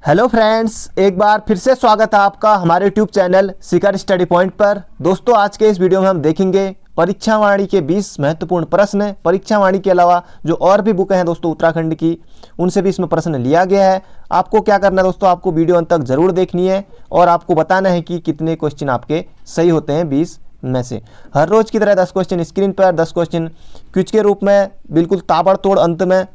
Hello friends, एक बार फिर से स्वागत है आपका हमारे यूट्यूब चैनल शिखर स्टडी पॉइंट पर। दोस्तों, आज के इस वीडियो में हम देखेंगे परीक्षा वाणी के 20 महत्वपूर्ण प्रश्न। परीक्षा वाणी के अलावा जो और भी बुक हैं दोस्तों उत्तराखंड की, उनसे भी इसमें प्रश्न लिया गया है। आपको क्या करना है दोस्तों, आपको वीडियो अंत तक जरूर देखनी है और आपको बताना है कि कितने क्वेश्चन आपके सही होते हैं 20 में से। हर रोज की तरह 10 क्वेश्चन स्क्रीन पर, 10 क्वेश्चन क्विज के रूप में बिल्कुल ताबड़तोड़ अंत में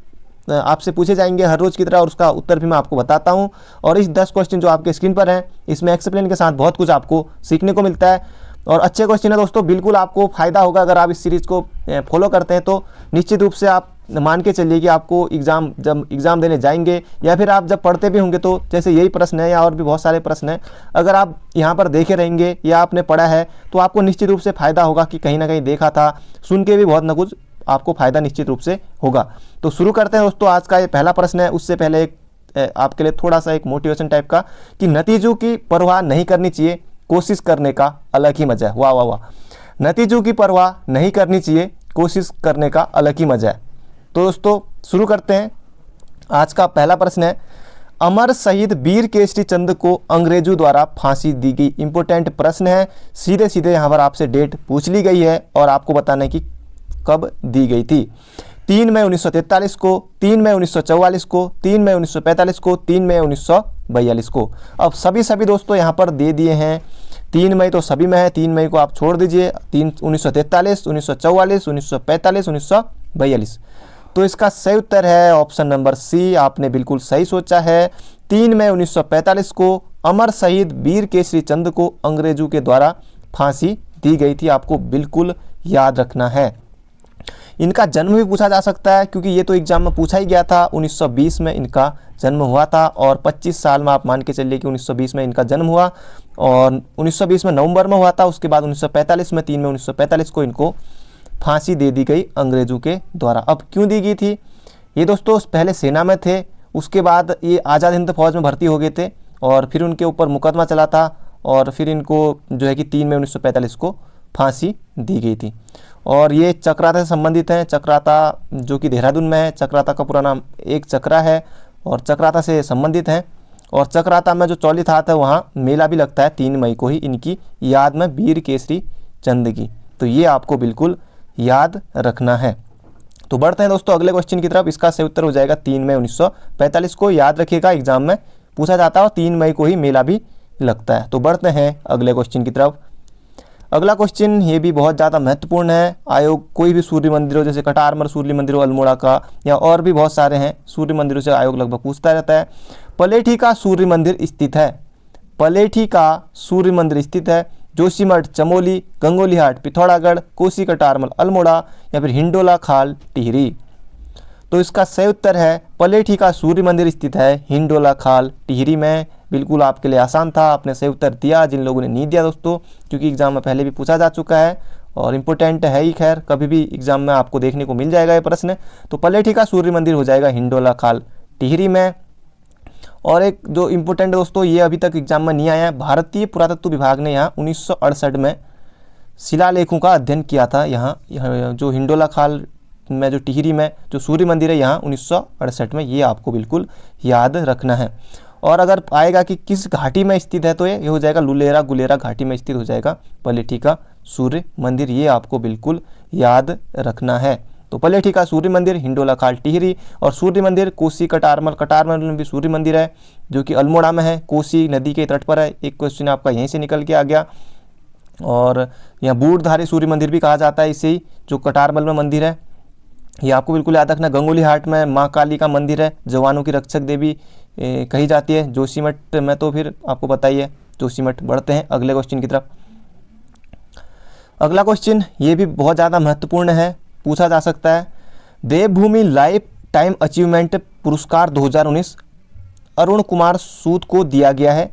आपसे पूछे जाएंगे हर रोज की तरह, और उसका उत्तर भी मैं आपको बताता हूं। और इस 10 क्वेश्चन जो आपके स्क्रीन पर हैं, इसमें एक्सप्लेन के साथ बहुत कुछ आपको सीखने को मिलता है और अच्छे क्वेश्चन है दोस्तों। बिल्कुल आपको फायदा होगा अगर आप इस सीरीज को फॉलो करते हैं, तो निश्चित रूप से आप मान के चलिए कि आपको जब एग्जाम देने जाएंगे या फिर आप जब पढ़ते भी होंगे, तो जैसे यही प्रश्न है या और भी बहुत सारे प्रश्न हैं, अगर आप यहाँ पर देखे रहेंगे या आपने पढ़ा है तो आपको निश्चित रूप से फायदा होगा कि कहीं ना कहीं देखा था, सुन के भी बहुत ना कुछ आपको फायदा निश्चित रूप से होगा। तो शुरू करते हैं दोस्तों। आज का ये पहला प्रश्न है। उससे पहले एक आपके लिए थोड़ा सा एक मोटिवेशन टाइप का कि नतीजों की परवाह नहीं करनी चाहिए, कोशिश करने का अलग ही मजा है। वाह वाह वाह, नतीजों की परवाह नहीं करनी चाहिए, कोशिश करने का अलग ही मजा है। तो दोस्तों शुरू करते हैं। आज का पहला प्रश्न है, अमर शहीद वीर केसरी चंद को अंग्रेजों द्वारा फांसी दी गई। इंपॉर्टेंट प्रश्न है, सीधे सीधे यहाँ पर आपसे डेट पूछ ली गई है और आपको बताना है कि कब दी गई थी। 3 मई 1943 को, 3 मई 1944 को, 3 मई 1945 को, 3 मई 1942 को। अब सभी दोस्तों यहाँ पर दे दिए हैं। 3 मई तो सभी में है, 3 मई को आप छोड़ दीजिए। 1943, 1944, 1945, 1942। तो इसका सही उत्तर है ऑप्शन नंबर सी। आपने बिल्कुल सही सोचा है। 3 मई 1945 को अमर शहीद वीर केसरी चंद को अंग्रेजों के द्वारा फांसी दी गई थी। आपको बिल्कुल याद रखना है। इनका जन्म भी पूछा जा सकता है, क्योंकि ये तो एग्जाम में पूछा ही गया था। 1920 में इनका जन्म हुआ था और 25 साल में आप मान के चलिए कि 1920 में इनका जन्म हुआ और 1920 में नवंबर में हुआ था। उसके बाद 1945 में 3 मई 1945 को इनको फांसी दे दी गई अंग्रेजों के द्वारा। अब क्यों दी गई थी? ये दोस्तों पहले सेना में थे, उसके बाद ये आज़ाद हिंद फौज में भर्ती हो गए थे और फिर उनके ऊपर मुकदमा चला था और फिर इनको जो है कि 3 मई 1945 को फांसी दी गई थी। और ये चक्राता से संबंधित हैं। चक्राता जो कि देहरादून में है, चक्राता का पूरा नाम एक चक्रा है और चक्राता से संबंधित हैं। और चक्राता में जो चौलीथ हाथ है वहाँ मेला भी लगता है 3 मई को ही, इनकी याद में वीर केसरी चंद की। तो ये आपको बिल्कुल याद रखना है। तो बढ़ते हैं दोस्तों अगले क्वेश्चन की तरफ। इसका सही उत्तर हो जाएगा 3 मई 1945 को। याद रखिएगा, एग्जाम में पूछा जाता है और 3 मई को ही मेला भी लगता है। तो बढ़ते हैं अगले क्वेश्चन की तरफ। अगला क्वेश्चन ये भी बहुत ज़्यादा महत्वपूर्ण है। आयोग कोई भी सूर्य मंदिर हो, जैसे कटारमल सूर्य मंदिर हो अल्मोड़ा का, या और भी बहुत सारे हैं सूर्य मंदिरों से आयोग लगभग पूछता रहता है। पलेठी का सूर्य मंदिर स्थित है। पलेठी का सूर्य मंदिर स्थित है जोशीमठ, चमोली, गंगोलीहाट, पिथौरागढ़, कोसी, कटारमल, अल्मोड़ा या फिर हिंडोला खाल टिहरी। तो इसका सही उत्तर है पलेठी का सूर्य मंदिर स्थित है हिंडोला खाल टिहरी में। बिल्कुल आपके लिए आसान था, आपने सही उत्तर दिया। जिन लोगों ने नहीं दिया दोस्तों, क्योंकि एग्जाम में पहले भी पूछा जा चुका है और इम्पोर्टेंट है ही, खैर कभी भी एग्जाम में आपको देखने को मिल जाएगा ये प्रश्न। तो पलेठी का सूर्य मंदिर हो जाएगा हिंडोला खाल टिहरी में। और एक जो इम्पोर्टेंट दोस्तों, ये अभी तक एग्जाम में नहीं आया है, भारतीय पुरातत्व विभाग ने यहाँ 1968 में शिलालेखों का अध्ययन किया था। यहाँ जो हिंडोला खाल में जो टिहरी में जो सूर्य मंदिर है यहाँ 1968 में, ये आपको बिल्कुल याद रखना है। और अगर आएगा कि किस घाटी में स्थित है, तो ये हो जाएगा लुलेरा गुलेरा घाटी में स्थित हो जाएगा पलेठी का सूर्य मंदिर। ये आपको बिल्कुल याद रखना है। तो पलेठी का सूर्य मंदिर, हिंडोला खाल टिहरी। और सूर्य मंदिर कोसी, कटारमल, कटारमल में भी सूर्य मंदिर है जो कि अल्मोड़ा में है, कोसी नदी के तट पर है। एक क्वेश्चन आपका यहीं से निकल के आ गया। और यहाँ बूढ़धारी सूर्य मंदिर भी कहा जाता है इसे ही, जो कटारमल में मंदिर है। ये आपको बिल्कुल याद रखना। गंगोलीहाट में माँ काली का मंदिर है, जवानों की रक्षक देवी कही जाती है। जोशीमठ में तो फिर आपको पता ही है जोशीमठ। बढ़ते हैं अगले क्वेश्चन की तरफ। अगला क्वेश्चन ये भी बहुत ज़्यादा महत्वपूर्ण है, पूछा जा सकता है। देवभूमि लाइफ टाइम अचीवमेंट पुरस्कार 2019 अरुण कुमार सूद को दिया गया है।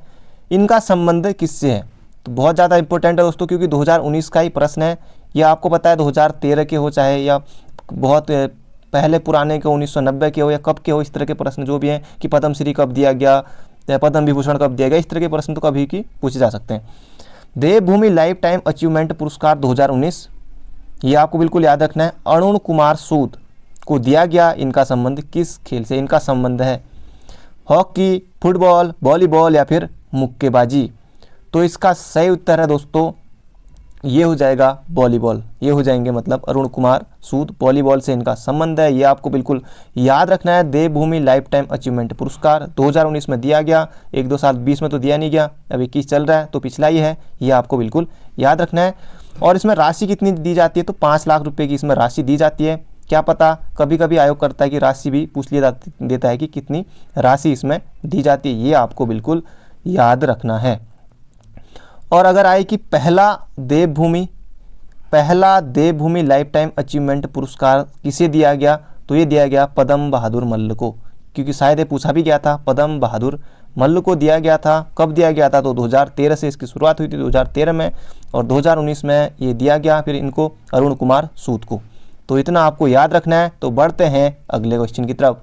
इनका संबंध किससे है? तो बहुत ज़्यादा इंपॉर्टेंट है दोस्तों, क्योंकि 2019 का ही प्रश्न है। यह आपको पता है 2013 के हो चाहे या बहुत पहले पुराने के 1990 के हो या कब के हो, इस तरह के प्रश्न जो भी हैं कि पद्मश्री कब दिया गया या पद्म विभूषण कब दिया गया, इस तरह के प्रश्न तो कभी की पूछे जा सकते हैं। देवभूमि लाइफ टाइम अचीवमेंट पुरस्कार 2019 ये आपको बिल्कुल याद रखना है, अरुण कुमार सूद को दिया गया। इनका संबंध किस खेल से इनका संबंध है? हॉकी, फुटबॉल, वॉलीबॉल या फिर मुक्केबाजी। तो इसका सही उत्तर है दोस्तों ये हो जाएगा वॉलीबॉल। ये हो जाएंगे मतलब अरुण कुमार सूद, वॉलीबॉल से इनका संबंध है। ये आपको बिल्कुल याद रखना है। देवभूमि लाइफ टाइम अचीवमेंट पुरस्कार 2019 में दिया गया, 1-2 साल 20 में तो दिया नहीं गया, अब 21 चल रहा है तो पिछला ही है, ये आपको बिल्कुल याद रखना है। और इसमें राशि कितनी दी जाती है, तो 5 लाख रुपये की इसमें राशि दी जाती है। क्या पता कभी कभी आयोग करता है कि राशि भी पूछ लिया देता है कि कितनी राशि इसमें दी जाती है, ये आपको बिल्कुल याद रखना है। और अगर आए कि पहला देवभूमि लाइफ टाइम अचीवमेंट पुरस्कार किसे दिया गया, तो ये दिया गया पद्म बहादुर मल्ल को, क्योंकि शायद ये पूछा भी गया था। पद्म बहादुर मल्ल को दिया गया था। कब दिया गया था, तो 2013 से इसकी शुरुआत हुई थी, 2013 में, और 2019 में ये दिया गया फिर इनको अरुण कुमार सूद को। तो इतना आपको याद रखना है। तो बढ़ते हैं अगले क्वेश्चन की तरफ।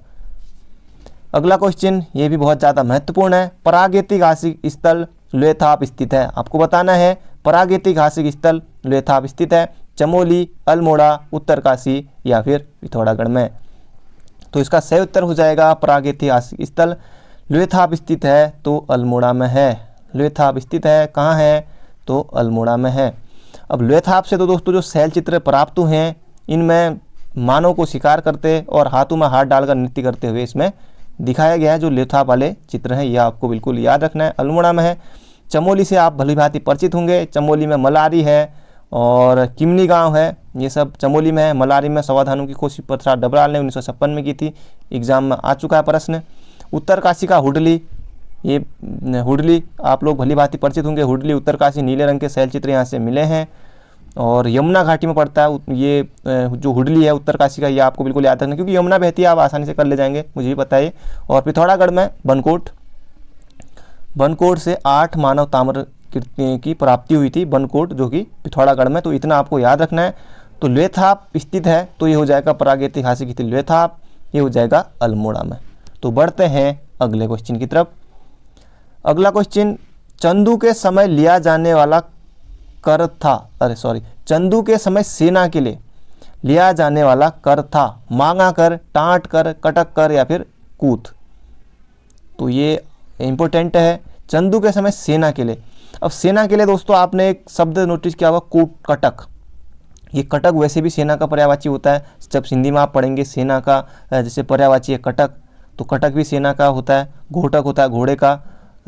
अगला क्वेश्चन ये भी बहुत ज़्यादा महत्वपूर्ण है। प्रागैतिहासिक स्थल लोथाप स्थित है। आपको बताना है प्रागैतिहासिक स्थल लोथाप स्थित है चमोली, अल्मोड़ा, उत्तरकाशी या फिर पिथौरागढ़ में। तो इसका सही उत्तर हो जाएगा प्रागैतिहासिक स्थल लोथाप स्थित है तो अल्मोड़ा में है। लोथाप स्थित है कहाँ है, तो अल्मोड़ा में है। अब लोथाप से तो दोस्तों जो शैल चित्र प्राप्त हुए हैं इनमें मानव को शिकार करते और हाथों में हाथ डालकर नृत्य करते हुए इसमें दिखाया गया है। जो लोथाप वाले चित्र हैं ये आपको बिल्कुल याद रखना है, अल्मोड़ा में है। चमोली से आप भली भांति परिचित होंगे। चमोली में मलारी है और किमनी गांव है, ये सब चमोली में है। मलारी में संवाधानों की खोज प्रसाद डबराल ने 1956 में की थी, एग्जाम में आ चुका है प्रश्न। उत्तरकाशी का हुडली, ये हुडली आप लोग भली भांति परिचित होंगे। हुडली उत्तरकाशी, नीले रंग के शैल चित्र यहाँ से मिले हैं और यमुना घाटी में पड़ता है। ये जो हुडली है उत्तरकाशी का, ये आपको बिल्कुल याद रखना क्योंकि यमुना बहती है, आप आसानी से कर ले जाएंगे, मुझे भी पता है। और पिथौरागढ़ में बनकोट से 8 मानव ताम्र की प्राप्ति हुई थी, बनकोट जो कि पिथौरागढ़ में। तो इतना आपको याद रखना है। तो लोथाप स्थित है तो ये हो जाएगा प्रागैतिहासिक स्थल लोथाप, ये हो जाएगा अल्मोड़ा में। तो बढ़ते हैं अगले क्वेश्चन की तरफ। अगला क्वेश्चन, चंदू के समय लिया जाने वाला कर था, चंदू के समय सेना के लिए लिया जाने वाला कर था मांगा कर, टाँट कर, कटक कर या फिर कूथ। तो ये इंपॉर्टेंट है, चंदू के समय सेना के लिए। अब सेना के लिए दोस्तों आपने एक शब्द नोटिस किया होगा कटक। ये कटक वैसे भी सेना का पर्यायवाची होता है। जब हिंदी में आप पढ़ेंगे सेना का जैसे पर्यायवाची है कटक, तो कटक भी सेना का होता है। घोटक होता है घोड़े का,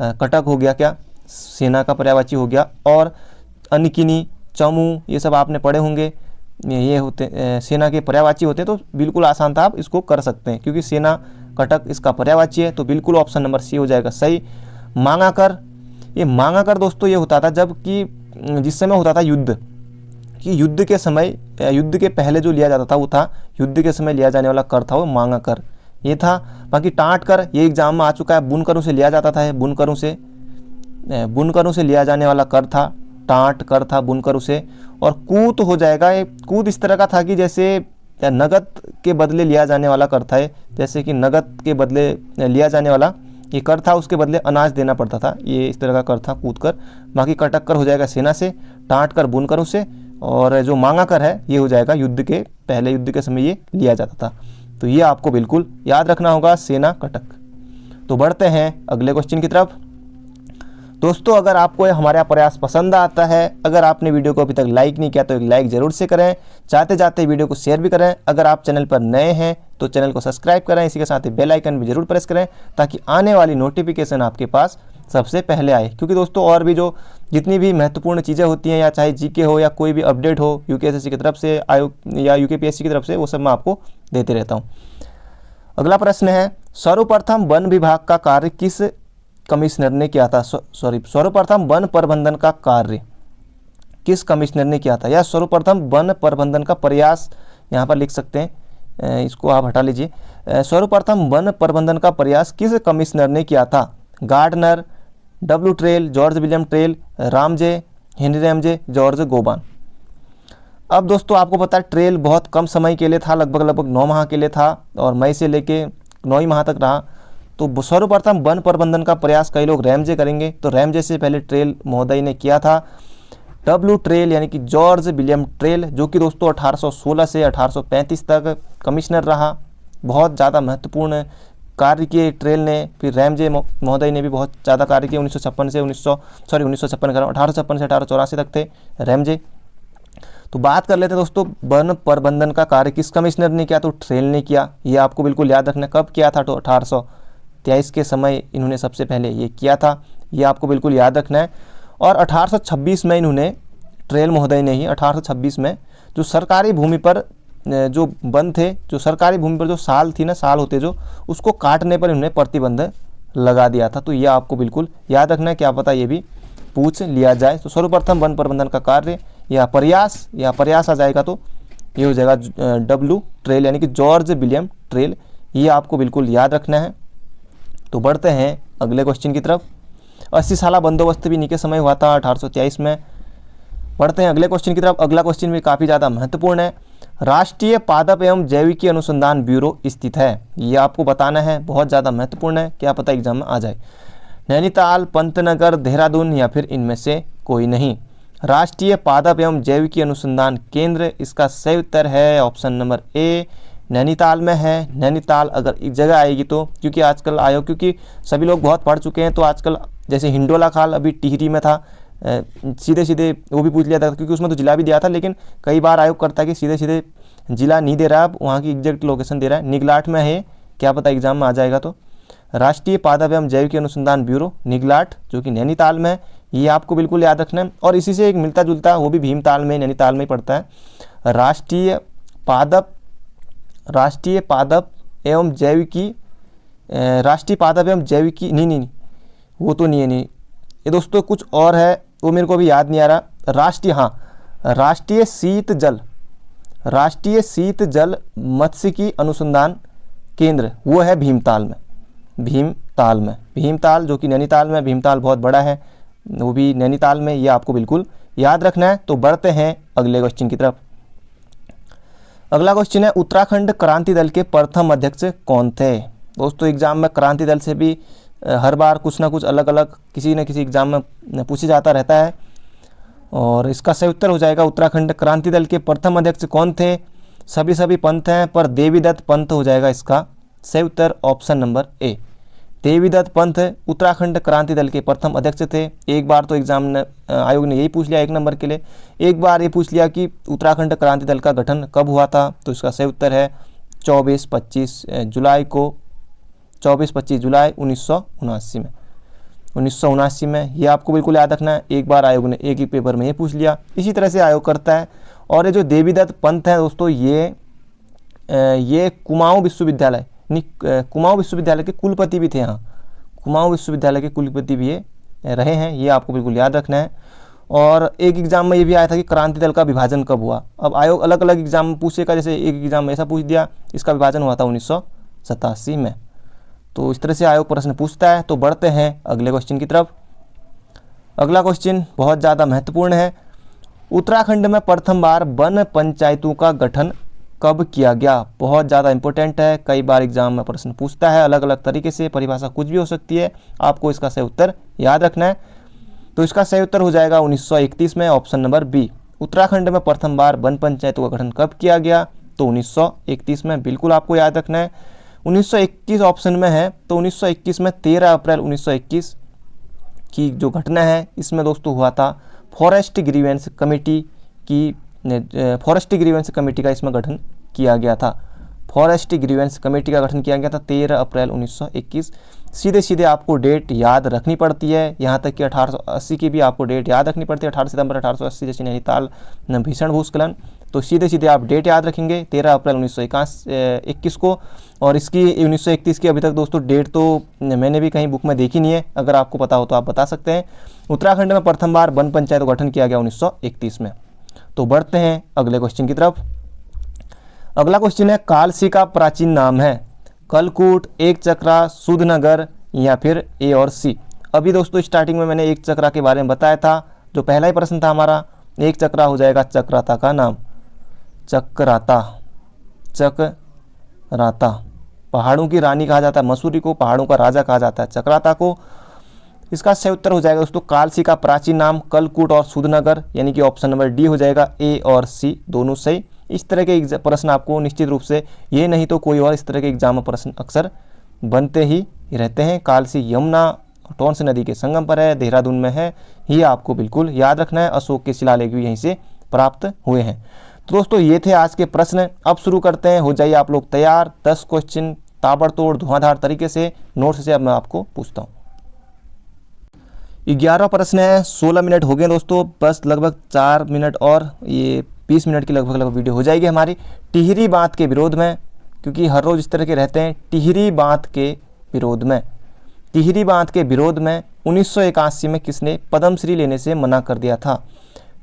कटक हो गया क्या, सेना का पर्यायवाची हो गया। और अनकिनी, चमू, ये सब आपने पढ़े होंगे, ये होते सेना के पर्यायवाची होते हैं। तो बिल्कुल आसान था, आप इसको कर सकते हैं क्योंकि सेना कटक इसका पर्यायवाची है। तो बिल्कुल ऑप्शन नंबर सी हो जाएगा सही। मांगा कर, ये मांगा कर दोस्तों ये होता था जब कि जिस समय होता था युद्ध, कि युद्ध के समय, युद्ध के पहले जो लिया जाता था वो था युद्ध के समय लिया जाने वाला कर था, वो मांगा कर ये था। बाकी टाँट कर ये एग्जाम में आ चुका है, बुनकरों से लिया जाता था, बुनकरों से लिया जाने वाला कर था, टाँट कर था बुनकरों से। और कूत हो जाएगा, ये कूत इस तरह का था कि जैसे नगद के बदले लिया जाने वाला कर था, जैसे कि नगद के बदले लिया जाने वाला ये कर था, उसके बदले अनाज देना पड़ता था, ये इस तरह का कर था कूद कर। बाकी कटक कर हो जाएगा सेना से, टाँट कर बुनकरों से, और जो मांगा कर है ये हो जाएगा युद्ध के पहले, युद्ध के समय ये लिया जाता था। तो ये आपको बिल्कुल याद रखना होगा, सेना कटक। तो बढ़ते हैं अगले क्वेश्चन की तरफ। दोस्तों अगर आपको हमारा प्रयास पसंद आता है, अगर आपने वीडियो को अभी तक लाइक नहीं किया तो एक लाइक जरूर से करें, चाहते जाते वीडियो को शेयर भी करें। अगर आप चैनल पर नए हैं तो चैनल को सब्सक्राइब करें, इसी के साथ ही बेल आइकन भी जरूर प्रेस करें ताकि आने वाली नोटिफिकेशन आपके पास सबसे पहले आए। क्योंकि दोस्तों और भी जो जितनी भी महत्वपूर्ण चीज़ें होती हैं, या चाहे जीके हो या कोई भी अपडेट हो यूकेएसएससी की तरफ से, आयोग या यूकेपीएससी की तरफ से, वो सब मैं आपको देते रहता हूँ। अगला प्रश्न है, सर्वप्रथम वन विभाग का कार्य किस कमिश्नर ने किया था? सर्वप्रथम वन प्रबंधन का कार्य किस कमिश्नर ने किया था, या सर्वप्रथम वन प्रबंधन का प्रयास यहाँ पर लिख सकते हैं, इसको आप हटा लीजिए। सर्वप्रथम वन प्रबंधन का प्रयास किस कमिश्नर ने किया था? Gardner, W Traill, George William Traill, Ramsay, Henry Ramsay, George Gowan. अब दोस्तों आपको पता है ट्रेल बहुत कम समय के लिए था, लगभग 9 माह के लिए था, और मई से लेके 9 ही माह तक रहा। तो सर्वप्रथम वन प्रबंधन का प्रयास कई लोग रैमजे करेंगे, तो रैमजे से पहले ट्रेल महोदय ने किया था। डब्ल्यू ट्रेल यानी कि जॉर्ज विलियम ट्रेल, जो कि दोस्तों 1816 से 1835 तक कमिश्नर रहा, बहुत ज़्यादा महत्वपूर्ण कार्य किए ट्रेल ने, फिर रैमजे महोदय ने भी बहुत ज़्यादा कार्य किए 1956 से 1856 से 1884 तक थे रैमजे। तो बात कर लेते हैं दोस्तों वन प्रबंधन का कार्य किस कमिश्नर ने किया, तो ट्रेल ने किया। ये आपको बिल्कुल याद रखना, कब किया था, तो 1823 के समय इन्होंने सबसे पहले ये किया था, ये आपको बिल्कुल याद रखना है। और 1826 में इन्होंने, ट्रेल महोदय ने ही 1826 में जो सरकारी भूमि पर जो वन थे, जो सरकारी भूमि पर जो साल थी ना, साल होते जो, उसको काटने पर इन्होंने प्रतिबंध लगा दिया था। तो ये आपको बिल्कुल याद रखना है, क्या पता ये भी पूछ लिया जाए। तो सर्वप्रथम वन प्रबंधन का कार्य या प्रयास आ जाएगा, तो ये हो जाएगा डब्ल्यू ट्रेल यानी कि जॉर्ज विलियम ट्रेल, ये आपको बिल्कुल याद रखना है। तो बढ़ते हैं अगले क्वेश्चन की तरफ। 80 साला बंदोबस्त भी इन्हीं के समय हुआ था 1823 में। बढ़ते हैं अगले क्वेश्चन की तरफ। अगला क्वेश्चन भी काफ़ी ज़्यादा महत्वपूर्ण है। राष्ट्रीय पादप एवं जैविकी अनुसंधान ब्यूरो स्थित है, ये आपको बताना है, बहुत ज़्यादा महत्वपूर्ण है, क्या पता एग्जाम में आ जाए। नैनीताल, पंतनगर, देहरादून या फिर इनमें से कोई नहीं। राष्ट्रीय पादप एवं जैविकी अनुसंधान केंद्र, इसका सही उत्तर है ऑप्शन नंबर ए, नैनीताल में है। नैनीताल अगर एक जगह आएगी तो, क्योंकि आजकल आयोग, क्योंकि सभी लोग बहुत पढ़ चुके हैं, तो आजकल जैसे हिंडोला खाल अभी टिहरी में था, सीधे सीधे वो भी पूछ लिया था, क्योंकि उसमें तो जिला भी दिया था, लेकिन कई बार आयोग करता है कि सीधे सीधे जिला नहीं दे रहा, अब वहाँ की एग्जैक्ट लोकेशन दे रहा है। निगलाट में है, क्या पता एग्जाम में आ जाएगा। तो राष्ट्रीय पादप एवं जैविक अनुसंधान ब्यूरो निगलाट, जो कि नैनीताल में है, ये आपको बिल्कुल याद रखना है। और इसी से एक मिलता जुलता, वो भी भीमताल में, नैनीताल में ही पड़ता है। राष्ट्रीय पादप एवं जैविकी, नहीं, वो तो नहीं है, नहीं ये दोस्तों कुछ और है, वो मेरे को अभी याद नहीं आ रहा। राष्ट्रीय शीत जल मत्स्यिकी अनुसंधान केंद्र, वो है भीमताल जो कि नैनीताल में। भीमताल बहुत बड़ा है, वो भी नैनीताल में, ये आपको बिल्कुल याद रखना है। तो बढ़ते हैं अगले क्वेश्चन की तरफ। अगला क्वेश्चन है, उत्तराखंड क्रांति दल के प्रथम अध्यक्ष कौन थे। दोस्तों एग्जाम में क्रांति दल से भी हर बार कुछ ना कुछ अलग अलग किसी न किसी एग्जाम में पूछे जाता रहता है, और इसका सही उत्तर हो जाएगा उत्तराखंड क्रांति दल के प्रथम अध्यक्ष कौन थे। सभी पंथ हैं, पर देवीदत्त पंथ हो जाएगा इसका सही उत्तर, ऑप्शन नंबर ए। देवीदत्त पंथ उत्तराखंड क्रांति दल के प्रथम अध्यक्ष थे। एक बार तो एग्जाम आयोग ने यही पूछ लिया 1 नंबर के लिए, एक बार ये पूछ लिया कि उत्तराखंड क्रांति दल का गठन कब हुआ था, तो इसका सही उत्तर है 24-25 जुलाई 1979 में। ये आपको बिल्कुल याद रखना है, एक बार आयोग ने एक ही पेपर में ये पूछ लिया। इसी तरह से आयोग करता है। और ये जो देवीदत्त पंथ है दोस्तों, ये कुमाऊं विश्वविद्यालय के कुलपति भी थे। हाँ, कुमाऊं विश्वविद्यालय के कुलपति भी ये रहे हैं, ये आपको बिल्कुल याद रखना है। और एक एग्जाम में ये भी आया था कि क्रांति दल का विभाजन कब हुआ। अब आयोग अलग अलग एग्जाम में पूछेगा, जैसे एक एग्जाम में ऐसा पूछ दिया, इसका विभाजन हुआ था 1987 में। तो इस तरह से आयोग प्रश्न पूछता है। तो बढ़ते हैं अगले क्वेश्चन की तरफ। अगला क्वेश्चन बहुत ज़्यादा महत्वपूर्ण है। उत्तराखंड में प्रथम बार वन पंचायतों का गठन कब किया गया, बहुत ज़्यादा इंपॉर्टेंट है, कई बार एग्जाम में प्रश्न पूछता है अलग अलग तरीके से, परिभाषा कुछ भी हो सकती है, आपको इसका सही उत्तर याद रखना है। तो इसका सही उत्तर हो जाएगा 1931 में, ऑप्शन नंबर बी। उत्तराखंड में प्रथम बार वन पंचायतों का गठन कब किया गया, तो 1931 में, बिल्कुल आपको याद रखना है। 1921 ऑप्शन में है, तो 1921 में 13 अप्रैल 1921 की जो घटना है, इसमें दोस्तों हुआ था फॉरेस्ट ग्रीवेंस कमेटी का इसमें गठन किया गया था। फॉरेस्ट ग्रीवेंस कमेटी का गठन किया गया था 13 अप्रैल 1921। सीधे सीधे आपको डेट याद रखनी पड़ती है, यहाँ तक कि 1880 की भी आपको डेट याद रखनी पड़ती है। 18 सितंबर 1880 जैसे नैनीताल भीषण भूस्खलन, तो सीधे सीधे आप डेट याद रखेंगे 13 अप्रैल 1921 को। और इसकी 1931 की अभी तक दोस्तों डेट तो मैंने भी कहीं बुक में देखी नहीं है, अगर आपको पता हो तो आप बता सकते हैं। उत्तराखंड में प्रथम बार वन पंचायत का गठन किया गया 1931 में। तो बढ़ते हैं अगले क्वेश्चन की तरफ। अगला क्वेश्चन है, कालसी का प्राचीन नाम है कलकूट, एक चक्रा, सूदनगर या फिर ए और सी। अभी दोस्तों स्टार्टिंग में मैंने एक चक्रा के बारे में बताया था, जो पहला ही प्रश्न था हमारा, एक चक्रा हो जाएगा चक्राता का नाम, चक्राता। पहाड़ों की रानी कहा जाता है, मसूरी को पहाड़ों का राजा कहा जाता है, चक्राता को। इसका सही उत्तर हो जाएगा दोस्तों कालसी का प्राचीन नाम कलकूट और सूदनगर, यानी कि ऑप्शन नंबर डी हो जाएगा, ए और सी दोनों सही। इस तरह के प्रश्न आपको निश्चित रूप से, ये नहीं तो कोई और, इस तरह के एग्जाम में प्रश्न अक्सर बनते ही रहते हैं। कालसी यमुना टोंस नदी के संगम पर है, देहरादून में है, ये आपको बिल्कुल याद रखना है। अशोक के शिलालेख भी यहीं से प्राप्त हुए हैं। तो दोस्तों ये थे आज के प्रश्न। अब शुरू करते हैं, हो जाइए आप लोग तैयार। 10 क्वेश्चन ताबड़तोड़ धुआंधार तरीके से नोट्स से अब मैं आपको पूछता हूँ। 11वां प्रश्न है। 16 मिनट हो गए दोस्तों, बस लगभग 4 मिनट और ये 20 मिनट की लगभग वीडियो हो जाएगी हमारी। टिहरी बांध के विरोध में, क्योंकि हर रोज इस तरह के रहते हैं, टिहरी बांध के विरोध में, टिहरी बांध के विरोध में 1981 में किसने पद्मश्री लेने से मना कर दिया था?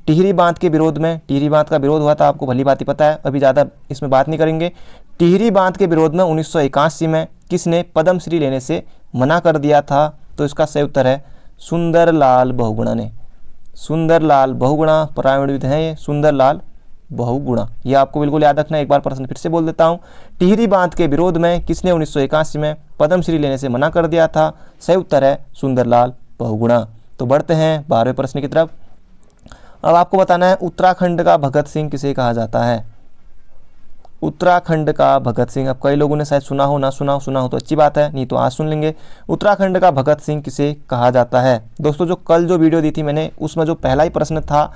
टिहरी बांध के विरोध में, टिहरी बांध का विरोध हुआ था, आपको भली बात ही पता है, अभी ज़्यादा इसमें बात नहीं करेंगे। टिहरी बांध के विरोध में 1981 में किसने पद्मश्री लेने से मना कर दिया था? तो इसका सही उत्तर है सुंदरलाल बहुगुणा ने। सुंदरलाल बहुगुणा प्रावीणविद हैं ये, सुंदरलाल बहुगुणा, ये आपको बिल्कुल याद रखना है। एक बार प्रश्न फिर से बोल देता हूँ। टिहरी बांध के विरोध में किसने 1981 में पद्मश्री लेने से मना कर दिया था? सही उत्तर है सुंदरलाल बहुगुणा। तो बढ़ते हैं 12वें प्रश्न की तरफ। अब आपको बताना है उत्तराखंड का भगत सिंह किसे कहा जाता है? उत्तराखंड का भगत सिंह, अब कई लोगों ने शायद सुना हो, ना सुना हो तो अच्छी बात है, नहीं तो आज सुन लेंगे। उत्तराखंड का भगत सिंह किसे कहा जाता है? दोस्तों जो कल जो वीडियो दी थी मैंने, उसमें जो पहला ही प्रश्न था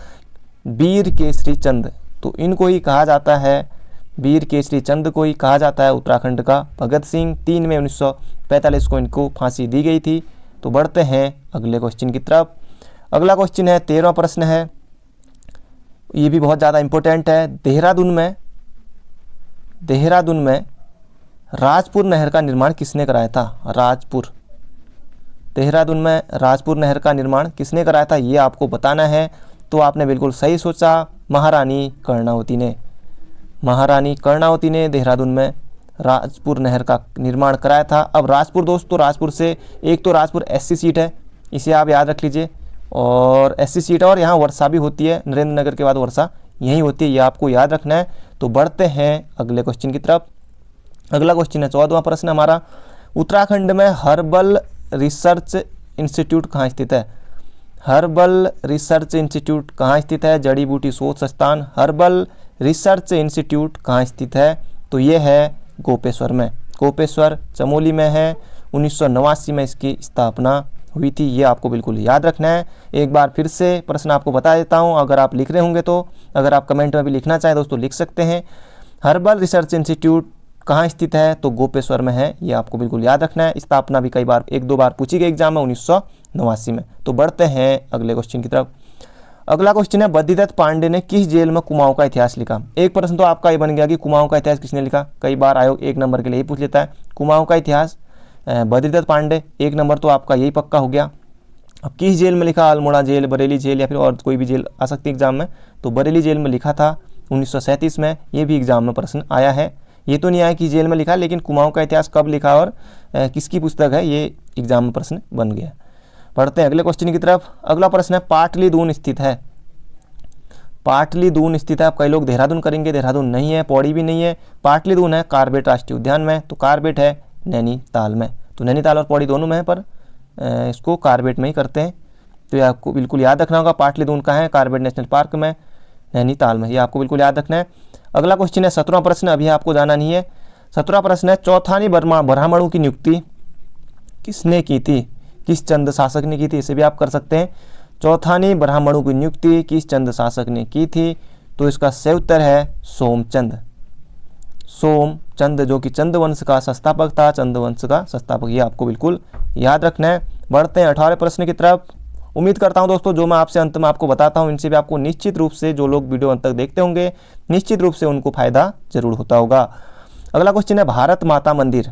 वीर केसरी चंद, तो इनको ही कहा जाता है, वीर केसरी चंद को ही कहा जाता है उत्तराखंड का भगत सिंह। 3 मई 1945 को इनको फांसी दी गई थी। तो बढ़ते हैं अगले क्वेश्चन की तरफ। अगला क्वेश्चन है 13वां प्रश्न है, ये भी बहुत ज़्यादा इंपॉर्टेंट है। देहरादून में राजपुर नहर का निर्माण किसने कराया था? देहरादून में राजपुर नहर का निर्माण किसने कराया था, ये आपको बताना है। तो आपने बिल्कुल सही सोचा, महारानी कर्णावती ने। महारानी कर्णावती ने देहरादून में राजपुर नहर का निर्माण कराया था। अब राजपुर दोस्तों, राजपुर से एक तो राजपुर एससी सीट है, इसे आप याद रख लीजिए, और एससी सीट है और यहाँ वर्षा भी होती है, नरेंद्र नगर के बाद वर्षा यहीं होती है, ये आपको याद रखना है। तो बढ़ते हैं अगले क्वेश्चन की तरफ। अगला क्वेश्चन है 14वां प्रश्न हमारा। उत्तराखंड में हर्बल रिसर्च इंस्टीट्यूट कहाँ स्थित है? हर्बल रिसर्च इंस्टीट्यूट कहाँ स्थित है? जड़ी बूटी शोध संस्थान हर्बल रिसर्च इंस्टीट्यूट कहाँ स्थित है? तो ये है गोपेश्वर में। गोपेश्वर चमोली में है। 1989 में इसकी स्थापना हुई थी, ये आपको बिल्कुल याद रखना है। एक बार फिर से प्रश्न आपको बता देता हूँ, अगर आप लिख रहे होंगे तो, अगर आप कमेंट में भी लिखना चाहें दोस्तों लिख सकते हैं। हर्बल रिसर्च इंस्टीट्यूट कहाँ स्थित है? तो गोपेश्वर में है, ये आपको बिल्कुल याद रखना है। स्थापना भी कई बार 1-2 बार पूछी गई एग्जाम में 1989 में। तो बढ़ते हैं अगले क्वेश्चन की तरफ। अगला क्वेश्चन है बद्रीदत्त पांडे ने किस जेल में कुमाऊं का इतिहास लिखा? एक प्रश्न तो आपका ये बन गया कि कुमाऊं का इतिहास किसने लिखा, कई बार आयोग 1 नंबर के लिए ही पूछ लेता है। कुमाऊं का इतिहास बद्रीदत्त पांडे, 1 नंबर तो आपका यही पक्का हो गया। अब किस जेल में लिखा? अल्मोड़ा जेल, बरेली जेल, या फिर और कोई भी जेल आ सकती है एग्जाम में, तो बरेली जेल में लिखा था 1937 में, ये भी एग्जाम में प्रश्न आया है। ये तो नहीं आया कि जेल में लिखा, लेकिन कुमाऊं का इतिहास कब लिखा और किसकी पुस्तक है, ये एग्जाम में प्रश्न बन गया। पढ़ते हैं अगले क्वेश्चन की तरफ। अगला प्रश्न है पाटलिदून स्थित है? पाटलिदून स्थित है, अब कई लोग देहरादून करेंगे, देहरादून नहीं है, पौड़ी भी नहीं है, पाटलिदून है कार्बेट राष्ट्रीय उद्यान में। तो कार्बेट है नैनीताल में। तो नैनीताल और पौड़ी दोनों में है, पर इसको कार्बेट में ही करते हैं। तो ये आपको बिल्कुल याद रखना होगा, पाटलिदून कहाँ है? कार्बेट नेशनल पार्क में, नैनीताल में, ये आपको बिल्कुल याद रखना है। अगला क्वेश्चन है 17वां प्रश्न, अभी आपको जाना नहीं है। 17वां प्रश्न है चौथानी ब्राह्मणों की नियुक्ति किसने की थी? किस चंद शासक ने की थी? इसे भी आप कर सकते हैं। चौथानी ब्राह्मणों की नियुक्ति किस चंद शासक ने की थी? तो इसका सही उत्तर है सोमचंद। सोमचंद, जो कि चंद वंश का संस्थापक था, चंद वंश का संस्थापक, ये आपको बिल्कुल याद रखना है। बढ़ते हैं 18वें प्रश्न की तरफ। उम्मीद करता हूं दोस्तों जो मैं आपसे अंत में आपको बताता हूं, इनसे भी आपको निश्चित रूप से, जो लोग वीडियो अंत तक देखते होंगे, निश्चित रूप से उनको फायदा जरूर होता होगा। अगला क्वेश्चन है भारत माता मंदिर।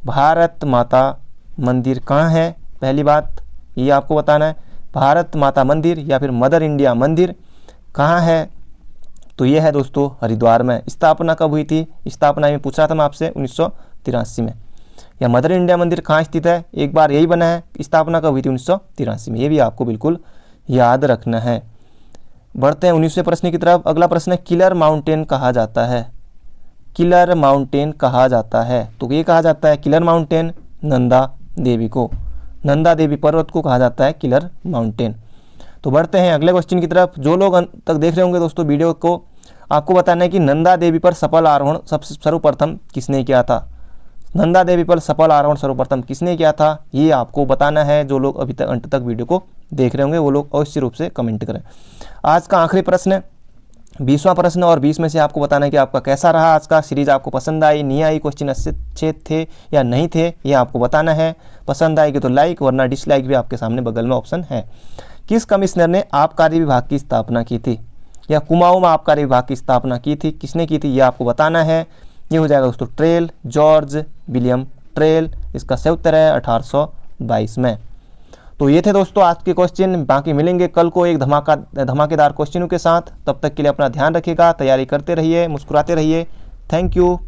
भारत माता मंदिर कहाँ है? पहली बात ये आपको बताना है, भारत माता मंदिर या फिर मदर इंडिया मंदिर कहाँ है? तो ये है दोस्तों हरिद्वार में। स्थापना कब हुई थी? स्थापना में पूछ रहा था मैं आपसे 1983 में। या मदर इंडिया मंदिर कहाँ स्थित है? एक बार यही बना है, स्थापना कब हुई थी? 1983 में। ये भी आपको बिल्कुल याद रखना है। बढ़ते हैं 19वें प्रश्न की तरफ। अगला प्रश्न है किलर माउंटेन कहा जाता है? किलर माउंटेन कहा जाता है? तो ये कहा जाता है किलर माउंटेन नंदा देवी को, नंदा देवी पर्वत को कहा जाता है किलर माउंटेन। तो बढ़ते हैं अगले क्वेश्चन की तरफ। जो लोग अंत तक देख रहे होंगे दोस्तों वीडियो को, आपको बताना है कि नंदा देवी पर सफल आरोहण सर्वप्रथम किसने किया था? नंदा देवी पर सफल आरोहण सर्वप्रथम किसने किया था, ये आपको बताना है। जो लोग अभी तक अंत तक वीडियो को देख रहे होंगे वो लोग अवश्य रूप से कमेंट करें। आज का आखिरी प्रश्न, 20वां प्रश्न, और 20 में से आपको बताना है कि आपका कैसा रहा आज का सीरीज। आपको पसंद आई, नहीं आई, क्वेश्चन अच्छे थे या नहीं थे, ये आपको बताना है। पसंद आएगी तो लाइक, वरना डिसलाइक भी आपके सामने बगल में ऑप्शन है। किस कमिश्नर ने आबकारी विभाग की स्थापना की थी, या कुमाऊं में आबकारी विभाग की स्थापना की थी, किसने की थी, ये आपको बताना है। ये हो जाएगा दोस्तों ट्रेल, जॉर्ज विलियम ट्रेल। इसका सही उत्तर है 1822 में। तो ये थे दोस्तों आज के क्वेश्चन। बाकी मिलेंगे कल को एक धमाकेदार क्वेश्चनों के साथ। तब तक के लिए अपना ध्यान रखिएगा, तैयारी करते रहिए, मुस्कुराते रहिए। Thank you.